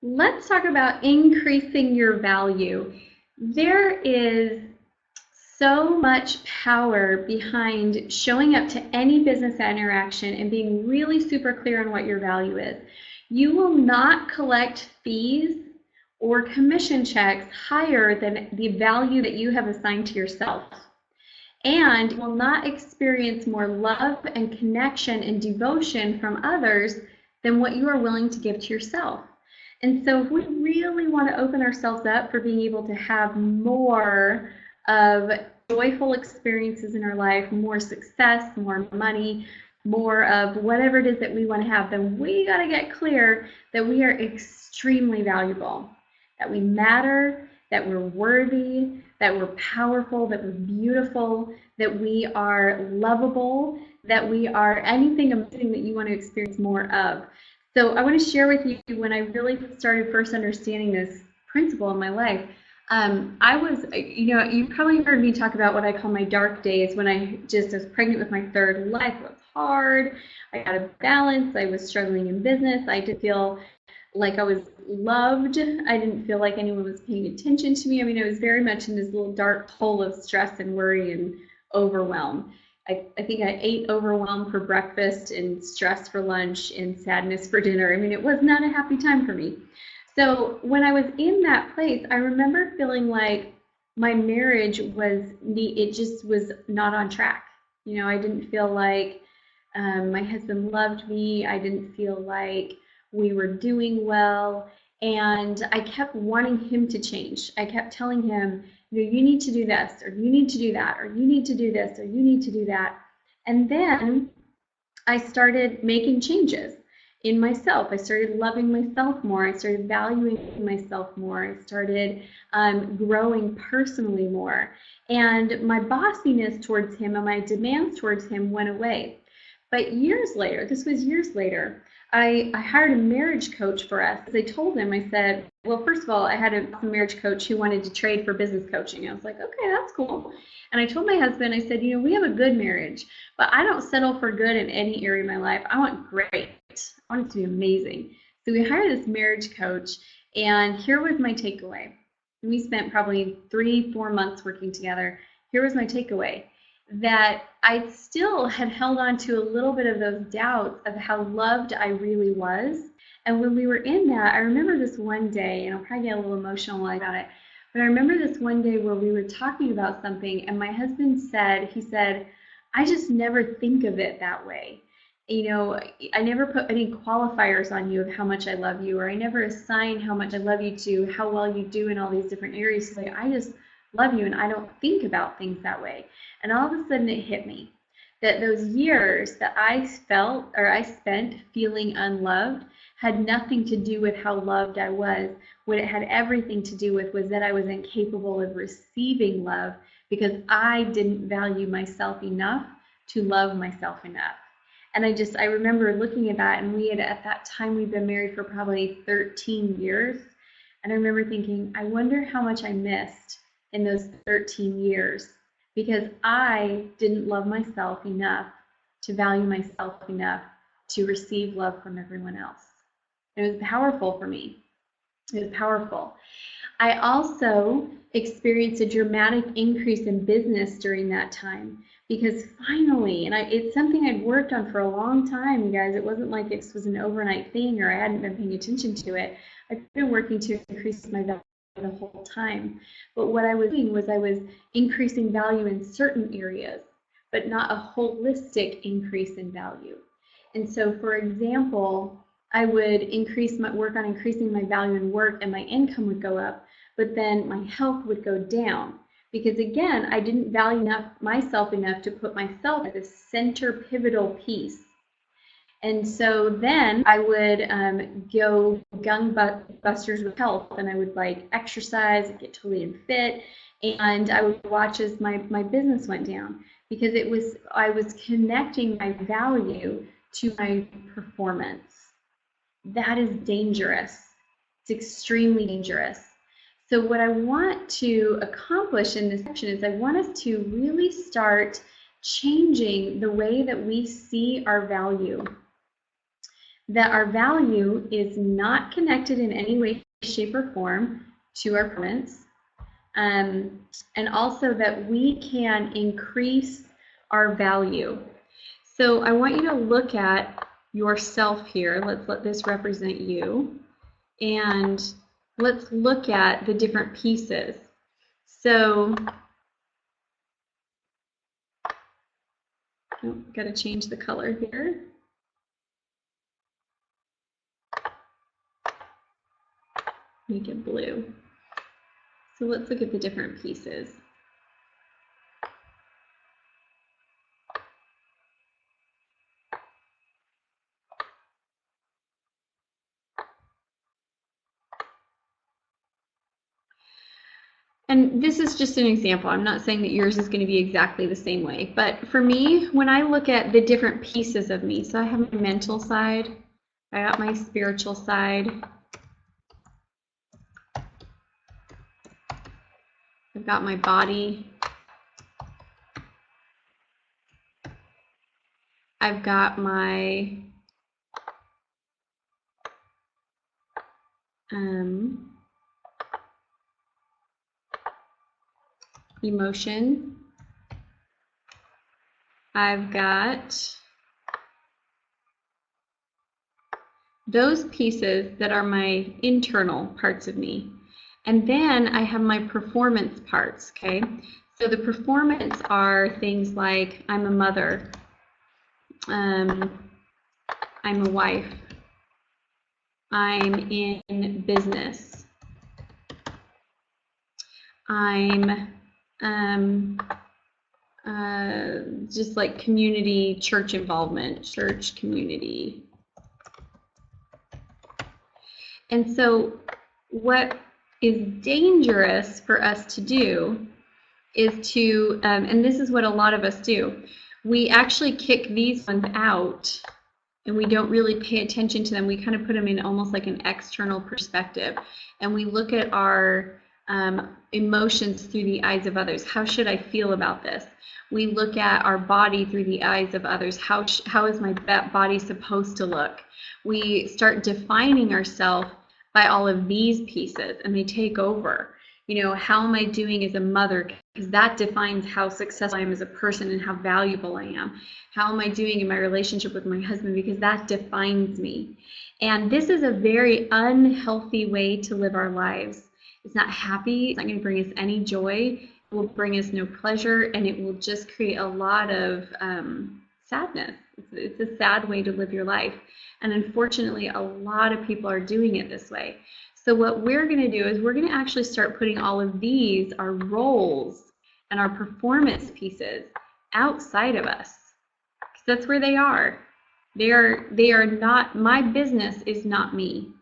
Let's talk about increasing your value. There is so much power behind showing up to any business interaction and being really super clear on what your value is. You will not collect fees or commission checks higher than the value that you have assigned to yourself. And you will not experience more love and connection and devotion from others than what you are willing to give to yourself. And so if we really want to open ourselves up for being able to have more of joyful experiences in our life, more success, more money, more of whatever it is that we want to have, then we got to get clear that we are extremely valuable, that we matter, that we're worthy, that we're powerful, that we're beautiful, that we are lovable, that we are anything amazing that you want to experience more of. So I want to share with you when I really started first understanding this principle in my life. I was, you probably heard me talk about what I call my dark days when I just was pregnant with my third. Life was hard. I got a balance. I was struggling in business. I did feel like I was loved. I didn't feel like anyone was paying attention to me. I mean, I was very much in this little dark hole of stress and worry and overwhelm. I think I ate overwhelm for breakfast and stress for lunch and sadness for dinner. I mean, it was not a happy time for me. So when I was in that place, I remember feeling like my marriage it just was not on track. I didn't feel like my husband loved me. I didn't feel like we were doing well. And I kept wanting him to change. I kept telling him, you need to do this, or you need to do that, or you need to do this, or you need to do that. And then I started making changes in myself. I started loving myself more. I started valuing myself more. I started growing personally more. And my bossiness towards him and my demands towards him went away. But years later, this was years later, I hired a marriage coach for us. I told him, I said, well, first of all, I had a marriage coach who wanted to trade for business coaching. I was like, okay, that's cool. And I told my husband, I said, we have a good marriage, but I don't settle for good in any area of my life. I want great. I want it to be amazing. So we hired this marriage coach, and here was my takeaway. We spent probably 3-4 months working together. Here was my takeaway, that I still had held on to a little bit of those doubts of how loved I really was. And when we were in that, I remember this one day, and I'll probably get a little emotional about it, but I remember this one day where we were talking about something, and my husband said, I just never think of it that way. I never put any qualifiers on you of how much I love you, or I never assign how much I love you to how well you do in all these different areas. Like, I just love you, and I don't think about things that way. And all of a sudden it hit me that those years that I spent feeling unloved had nothing to do with how loved I was. What it had everything to do with was that I was incapable of receiving love because I didn't value myself enough to love myself enough. And I remember looking at that, and at that time, we'd been married for probably 13 years. And I remember thinking, I wonder how much I missed in those 13 years because I didn't love myself enough to value myself enough to receive love from everyone else. It was powerful for me. It was powerful. I also experienced a dramatic increase in business during that time because finally, and it's something I'd worked on for a long time, you guys. It wasn't like this was an overnight thing or I hadn't been paying attention to it. I've been working to increase my value the whole time. But what I was doing was I was increasing value in certain areas, but not a holistic increase in value. And so, for example, I would work on increasing my value in work and my income would go up, but then my health would go down because, again, I didn't value myself enough to put myself at the center pivotal piece. And so then I would go gangbusters with health, and I would exercise, get totally fit, and I would watch as my business went down because I was connecting my value to my performance. That is dangerous. It's extremely dangerous. So what I want to accomplish in this section is I want us to really start changing the way that we see our value. that our value is not connected in any way, shape, or form to our performance, and also that we can increase our value. So I want you to look at yourself here. Let's let this represent you. And let's look at the different pieces. So, oh, got to change the color here. Make it blue. So let's look at the different pieces. And this is just an example. I'm not saying that yours is going to be exactly the same way. But for me, when I look at the different pieces of me, so I have my mental side, I got my spiritual side, I've got my body, I've got my emotion, I've got those pieces that are my internal parts of me. And then I have my performance parts, okay? So the performance are things like I'm a mother, I'm a wife, I'm in business, I'm just like community, church involvement, church community. And so what is dangerous for us to do is to, and this is what a lot of us do, we actually kick these ones out and we don't really pay attention to them. We kind of put them in almost like an external perspective, and we look at our emotions through the eyes of others. How should I feel about this? We look at our body through the eyes of others. How is my body supposed to look? We start defining ourselves by all of these pieces, and they take over. You know, how am I doing as a mother? Because that defines how successful I am as a person and how valuable I am. How am I doing in my relationship with my husband? Because that defines me. And this is a very unhealthy way to live our lives. It's not happy. It's not going to bring us any joy. It will bring us no pleasure, and it will just create a lot of sadness. It's a sad way to live your life. And unfortunately, a lot of people are doing it this way. So what we're going to do is we're going to actually start putting all of these, our roles and our performance pieces, outside of us. Because that's where they are. They are not, my business is not me.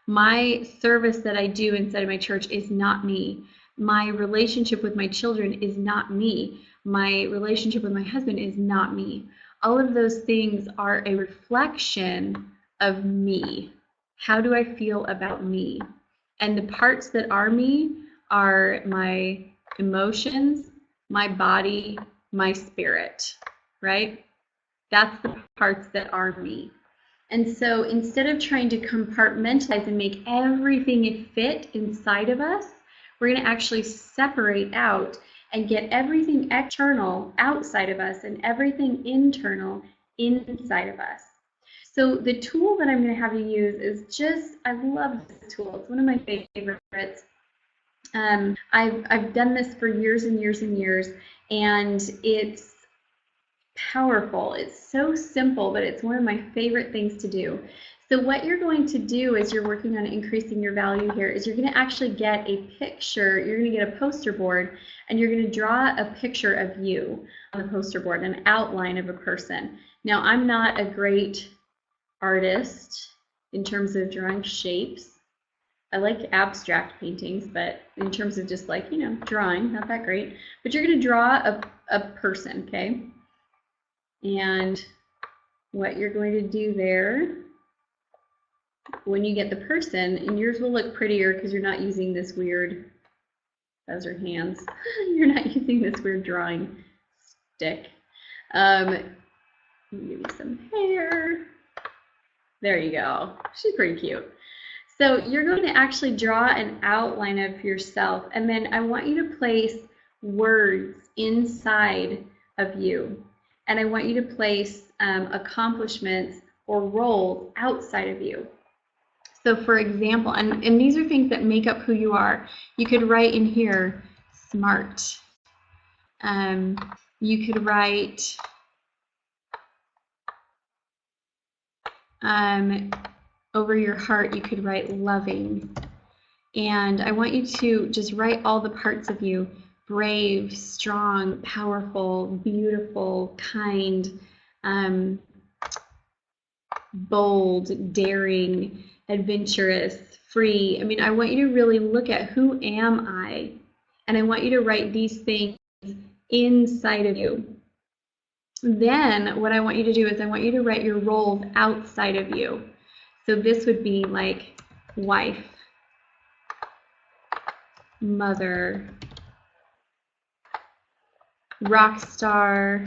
My service that I do inside of my church is not me. My relationship with my children is not me. My relationship with my husband is not me. All of those things are a reflection of me. How do I feel about me? And the parts that are me are my emotions, my body, my spirit, right? That's the parts that are me. And so instead of trying to compartmentalize and make everything fit inside of us, we're going to actually separate out and get everything external outside of us and everything internal inside of us. So the tool that I'm going to have you use is just, I love this tool. It's one of my favorites. I've done this for years and years and years, and it's powerful. It's so simple, but it's one of my favorite things to do. So what you're going to do as you're working on increasing your value here is you're going to actually get a picture, you're going to get a poster board, and you're going to draw a picture of you on the poster board, an outline of a person. Now, I'm not a great artist in terms of drawing shapes. I like abstract paintings, but in terms of just like, you know, drawing, not that great. But you're going to draw a person, okay? And what you're going to do there, when you get the person, and yours will look prettier because you're not using this weird, those are hands, you're not using this weird drawing stick. Give you some hair. There you go. She's pretty cute. So you're going to actually draw an outline of yourself, and then I want you to place words inside of you. And I want you to place accomplishments or roles outside of you. So for example, and these are things that make up who you are. You could write in here, smart. You could write over your heart, you could write loving. And I want you to just write all the parts of you: brave, strong, powerful, beautiful, kind, bold, daring, adventurous, free. I mean, I want you to really look at who am I? And I want you to write these things inside of you. Then what I want you to do is I want you to write your roles outside of you. So this would be like wife, mother, rock star,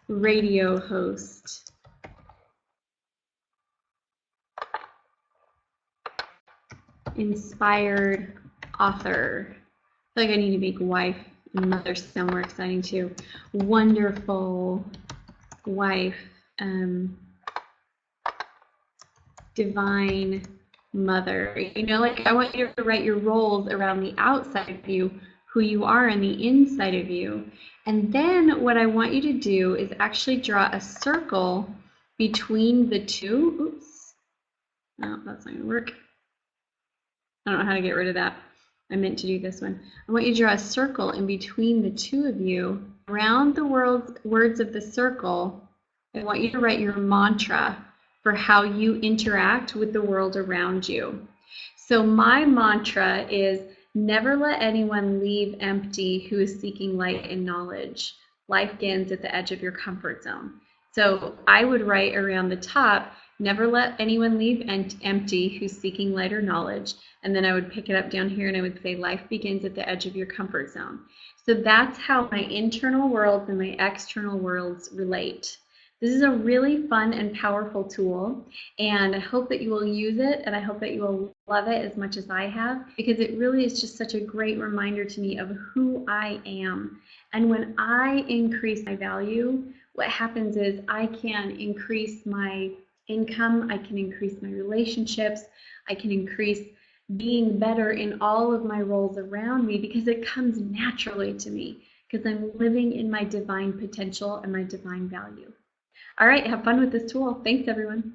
radio host, inspired author. I feel like I need to make wife and mother sound more exciting too. Wonderful wife, divine mother. You know, like I want you to write your roles around the outside of you, who you are, and the inside of you. And then what I want you to do is actually draw a circle between the two. Oops. No, that's not going to work. I don't know how to get rid of that. I meant to do this one. I want you to draw a circle in between the two of you. Around the words of the circle, I want you to write your mantra for how you interact with the world around you. So my mantra is, never let anyone leave empty who is seeking light and knowledge. Life begins at the edge of your comfort zone. So I would write around the top, never let anyone leave empty who's seeking light or knowledge. And then I would pick it up down here and I would say, life begins at the edge of your comfort zone. So that's how my internal worlds and my external worlds relate. This is a really fun and powerful tool, and I hope that you will use it, and I hope that you will love it as much as I have, because it really is just such a great reminder to me of who I am. And when I increase my value, what happens is I can increase my income, I can increase my relationships, I can increase being better in all of my roles around me, because it comes naturally to me, because I'm living in my divine potential and my divine value. All right, have fun with this tool. Thanks, everyone.